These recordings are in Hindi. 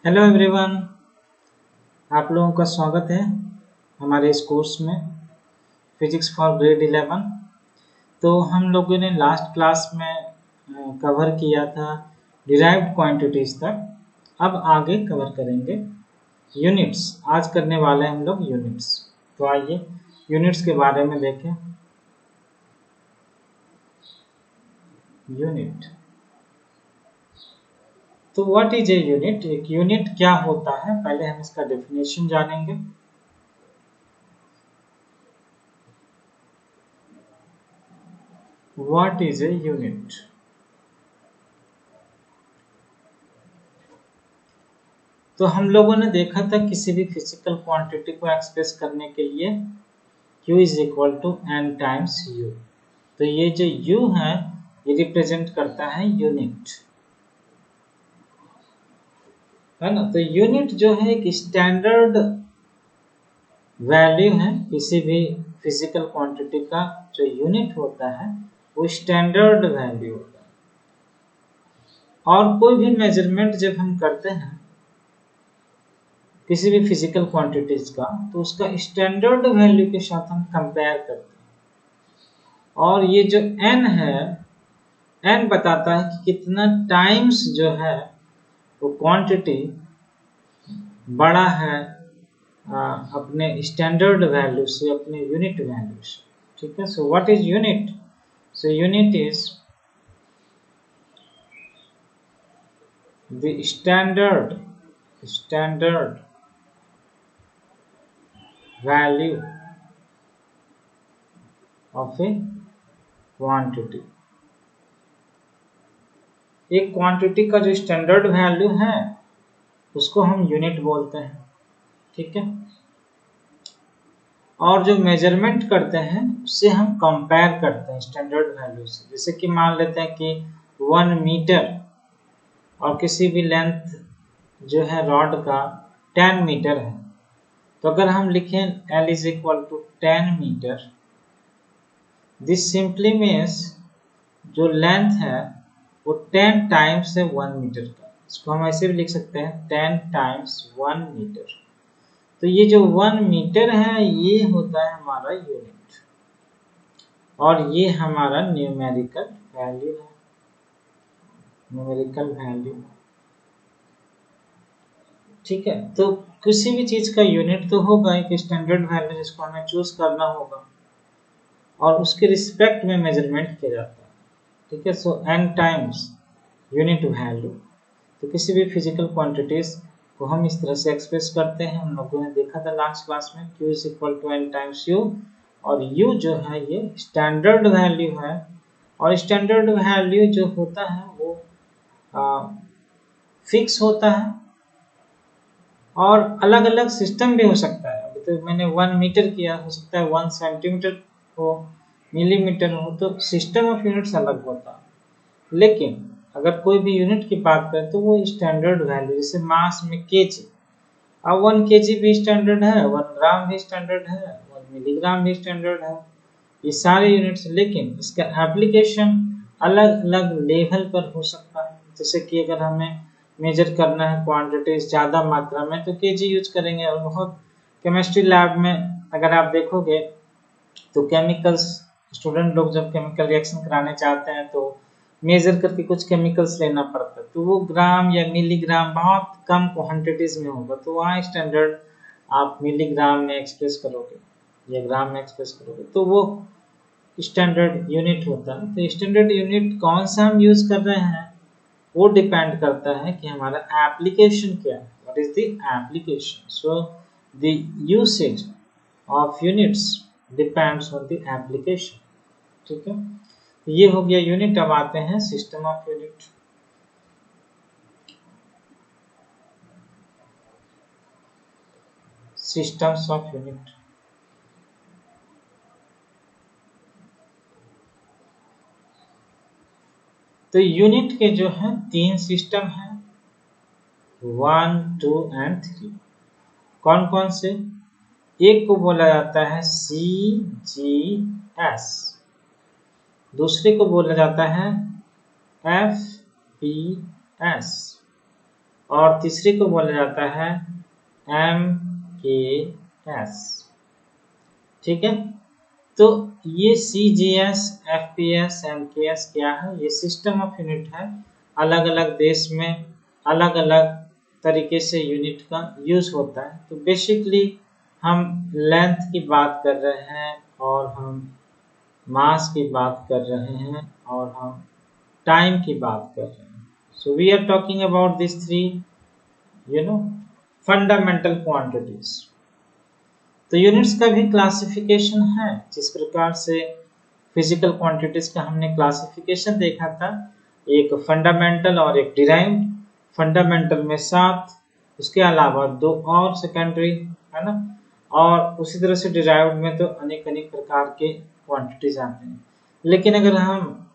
हेलो एवरीवन, आप लोगों का स्वागत है हमारे इस कोर्स में फिजिक्स फॉर ग्रेड 11। तो हम लोगों ने लास्ट क्लास में कवर किया था डिराइव्ड क्वांटिटीज तक। अब आगे कवर करेंगे यूनिट्स। आज करने वाले हैं हम लोग यूनिट्स। तो आइए यूनिट्स के बारे में देखें। यूनिट, तो व्हाट इज ए यूनिट? एक यूनिट क्या होता है, पहले हम इसका डेफिनेशन जानेंगे। What is a unit? तो हम लोगों ने देखा था किसी भी फिजिकल क्वांटिटी को एक्सप्रेस करने के लिए Q is equal to n times U। तो ये जो U है ये रिप्रेजेंट करता है यूनिट, है ना। तो यूनिट जो है एक स्टैंडर्ड वैल्यू है। किसी भी फिजिकल क्वांटिटी का जो यूनिट होता है वो स्टैंडर्ड वैल्यू होता है। और कोई भी मेजरमेंट जब हम करते हैं किसी भी फिजिकल क्वांटिटीज का, तो उसका स्टैंडर्ड वैल्यू के साथ हम कंपेयर करते हैं। और ये जो n है, n बताता है कि कितना टाइम्स जो है वो क्वांटिटी बड़ा है अपने स्टैंडर्ड वैल्यू से, अपने यूनिट वैल्यू से। ठीक है। So what is unit? So unit is the standard value of a quantity। एक क्वांटिटी का जो स्टैंडर्ड वैल्यू है उसको हम यूनिट बोलते हैं। ठीक है। और जो मेजरमेंट करते हैं उससे हम कंपेयर करते हैं स्टैंडर्ड वैल्यू से। जैसे कि मान लेते हैं कि 1 मीटर और किसी भी लेंथ जो है रॉड का 10 मीटर है, तो अगर हम लिखें L is equal to 10 metre, this simply means जो लेंथ है वो 10 टाइम्स है 1 मीटर का। इसको हम ऐसे भी लिख सकते हैं 10 टाइम्स 1 मीटर। तो ये जो 1 मीटर है ये होता है हमारा यूनिट, और ये हमारा न्यूमेरिकल वैल्यू है। न्यूमेरिकल वैल्यू, ठीक है। तो किसी भी चीज का यूनिट तो होगा, एक स्टैंडर्ड वैल्यू जिसको हमें चूज करना होगा और उसके रिस्पेक्ट में मेजरमेंट किया जाता है। ठीक है। सो n टाइम्स यूनिट वैल्यू। तो किसी भी फिजिकल क्वांटिटीज को हम इस तरह से एक्सप्रेस करते हैं। हम लोगों ने देखा था लास्ट क्लास में Q is equal to n times U, और U जो है ये स्टैंडर्ड वैल्यू है। और स्टैंडर्ड वैल्यू जो होता है वो फिक्स होता है, और अलग अलग सिस्टम भी हो सकता है। अभी तो मैंने 1 मीटर किया, हो सकता है 1 सेंटीमीटर हो, मिलीमीटर हो, तो सिस्टम ऑफ यूनिट्स अलग होता है। लेकिन अगर कोई भी यूनिट की बात करें तो वो स्टैंडर्ड वैल्यू, जैसे मास में केजी, अब 1 केजी भी स्टैंडर्ड है, 1 ग्राम भी स्टैंडर्ड है, 1 मिलीग्राम भी स्टैंडर्ड है, ये सारे यूनिट्स। लेकिन इसका एप्लीकेशन अलग अलग लेवल पर हो सकता है। जैसे कि अगर हमें मेजर करना है क्वांटिटीज ज़्यादा मात्रा में तो केजी यूज करेंगे। और बहुत केमिस्ट्री लैब में अगर आप देखोगे तो केमिकल्स, स्टूडेंट लोग जब केमिकल रिएक्शन कराने चाहते हैं तो मेजर करके कुछ केमिकल्स लेना पड़ता है, तो वो ग्राम या मिलीग्राम बहुत कम क्वांटिटीज में होगा, तो वहाँ स्टैंडर्ड आप मिलीग्राम में एक्सप्रेस करोगे या ग्राम में एक्सप्रेस करोगे, तो वो स्टैंडर्ड यूनिट होता है। तो स्टैंडर्ड यूनिट कौन सा हम यूज कर रहे हैं वो डिपेंड करता है कि हमारा एप्लीकेशन क्या है। What is the application? So the usage of units depends on the application. ठीक है। ये हो गया यूनिट। अब आते हैं system of unit. Systems of unit, तो यूनिट के जो है 3 सिस्टम है, 1, 2 एंड 3। कौन कौन से? एक को बोला जाता है CGS, दूसरे को बोला जाता है FPS, और तीसरे को बोला जाता है एम के एस। ठीक है, तो ये C G S, F P S, M K S क्या है? ये सिस्टम ऑफ यूनिट है। अलग अलग देश में अलग अलग तरीके से यूनिट का यूज होता है। तो बेसिकली हम लेंथ की बात कर रहे हैं, और हम मास की बात कर रहे हैं, और हम टाइम की बात कर रहे हैं। So we are talking about this three fundamental quantities. तो यूनिट्स का भी क्लासिफिकेशन है। जिस प्रकार से फिजिकल क्वांटिटीज का हमने क्लासिफिकेशन देखा था, एक फंडामेंटल और एक डिराइव्ड। फंडामेंटल में 7, उसके अलावा 2 और सेकेंडरी, है ना। और उसी तरह से डिराइव्ड में तो अनेक अनेक प्रकार के क्वांटिटीज आते हैं। लेकिन अगर हम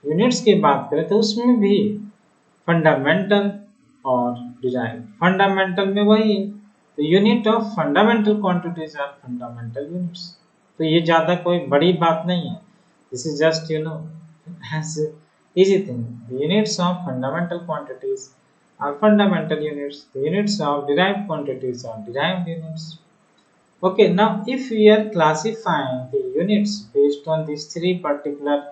यूनिट्स की बात करें तो उसमें भी फंडामेंटल और डिराइव्ड। फंडामेंटल में वही, तो unit of fundamental quantities are fundamental units. तो ये ज्यादा कोई बड़ी बात नहीं है। This is just easy thing. The units of fundamental quantities are fundamental units. The units of derived quantities are derived units. Okay, now if we are classifying the units based on these three particular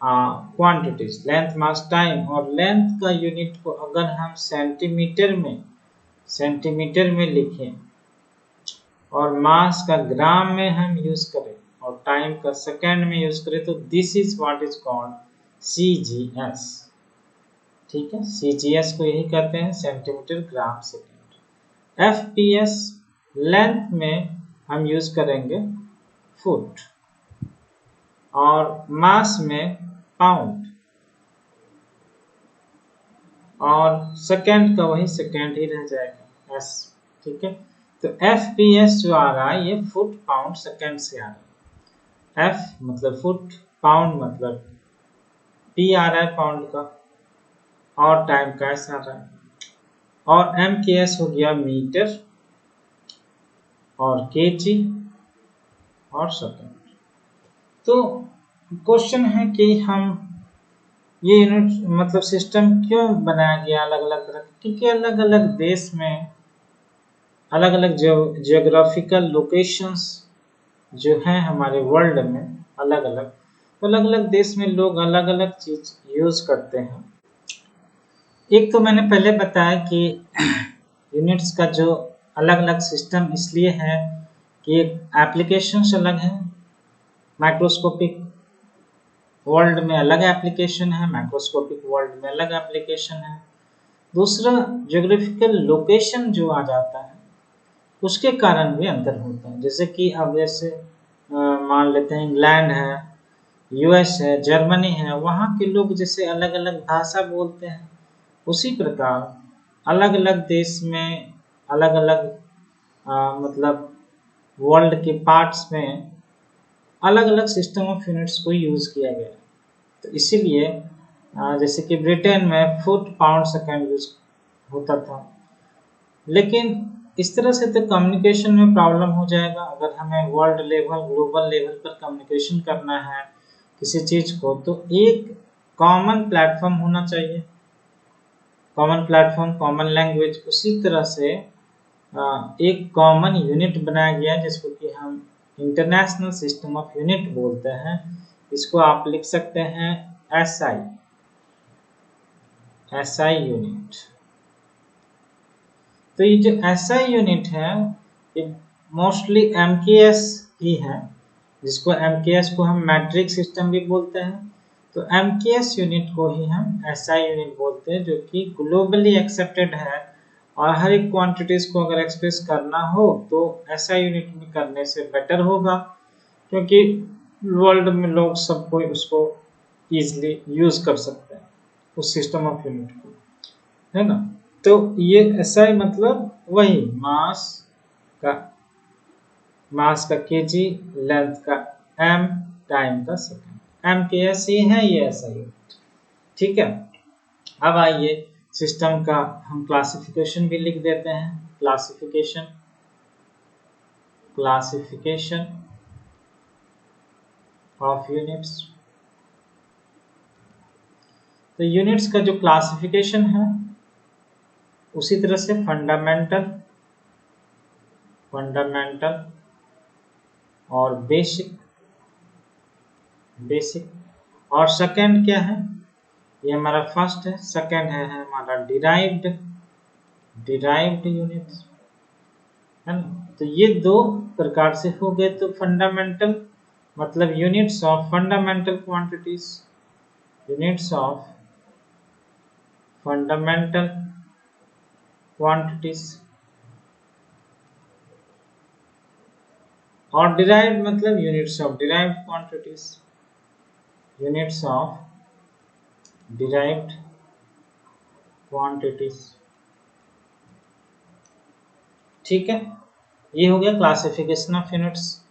quantities, length, mass, time, और लेंथ का यूनिट को अगर हम सेंटीमीटर में लिखें, और मास का ग्राम में हम यूज करें, और टाइम का सेकंड में यूज करें, तो this is what is called CGS। ठीक है, CGS को यही कहते हैं, centimetre gram second. FPS length में हम यूज करेंगे फुट, और मास में पाउंड, और सेकेंड का वही सेकेंड ही रह जाएगा S। ठीक है, तो FPS जो आ रहा है ये फुट पाउंड सेकेंड से आ रहा है। F मतलब फुट, पाउंड मतलब P आ रहा है पाउंड का, और टाइम का S आ रहा है, और MKS हो गया मीटर, और kg, और सेकेंड। तो क्वेश्चन है कि हम ये यूनिट मतलब सिस्टम क्यों बनाया गया अलग अलग तरह, क्योंकि अलग अलग देश में अलग अलग जियोग्राफिकल लोकेशंस जो हैं हमारे वर्ल्ड में अलग अलग, तो अलग अलग देश में लोग अलग अलग चीज यूज करते हैं। एक तो मैंने पहले बताया कि यूनिट्स का जो अलग अलग सिस्टम इसलिए है कि एप्लीकेशंस अलग हैं। माइक्रोस्कोपिक वर्ल्ड में अलग एप्लीकेशन है, माइक्रोस्कोपिक वर्ल्ड में अलग एप्लीकेशन है। दूसरा, ज्योग्राफिकल लोकेशन जो आ जाता है उसके कारण भी अंतर होता है। जैसे कि अब जैसे मान लेते हैं इंग्लैंड है, US है, जर्मनी है, वहाँ के लोग जैसे अलग अलग भाषा बोलते हैं, उसी प्रकार अलग अलग देश में अलग अलग मतलब वर्ल्ड के पार्ट्स में अलग अलग सिस्टम ऑफ यूनिट्स को यूज किया गया। तो इसीलिए जैसे कि ब्रिटेन में फुट पाउंड सेकेंड यूज होता था। लेकिन इस तरह से तो कम्युनिकेशन में प्रॉब्लम हो जाएगा। अगर हमें वर्ल्ड लेवल, ग्लोबल लेवल पर कम्युनिकेशन करना है किसी चीज को, तो एक कॉमन प्लेटफॉर्म होना चाहिए, कॉमन प्लेटफॉर्म, कॉमन लैंग्वेज। उसी तरह से एक कॉमन यूनिट बनाया गया जिसको कि हम इंटरनेशनल सिस्टम ऑफ यूनिट बोलते हैं। इसको आप लिख सकते हैं SI यूनिट। तो ये जो SI यूनिट है ये मोस्टली MKS ही है, जिसको MKS को हम मैट्रिक सिस्टम भी बोलते हैं। तो MKS यूनिट को ही हम SI यूनिट बोलते हैं, जो कि ग्लोबली एक्सेप्टेड है। और हर एक क्वांटिटीज को अगर एक्सप्रेस करना हो तो SI यूनिट में करने से बेटर होगा, क्योंकि वर्ल्ड में लोग सब कोई उसको इजीली यूज कर सकते हैं, उस सिस्टम ऑफ यूनिट को, है ना। तो ये SI मतलब वही मास का kg, लेंथ का m, टाइम का सेकंड। MKS ही है ये SI यूनिट। ठीक है, अब आइए सिस्टम का हम क्लासिफिकेशन भी लिख देते हैं। Classification of units. तो यूनिट्स का जो क्लासिफिकेशन है उसी तरह से फंडामेंटल, फंडामेंटल और बेसिक, बेसिक। और सेकंड क्या है, ये हमारा फर्स्ट है, सेकंड है हमारा डिराइव्ड, डिराइव्ड यूनिट्स, है ना। तो ये दो प्रकार से हो गए। तो फंडामेंटल मतलब units of fundamental quantities, units of fundamental quantities. और डिराइव्ड मतलब units of derived quantities, units of derived quantities. ठीक है, ये हो गया क्लासिफिकेशन ऑफ यूनिट्स।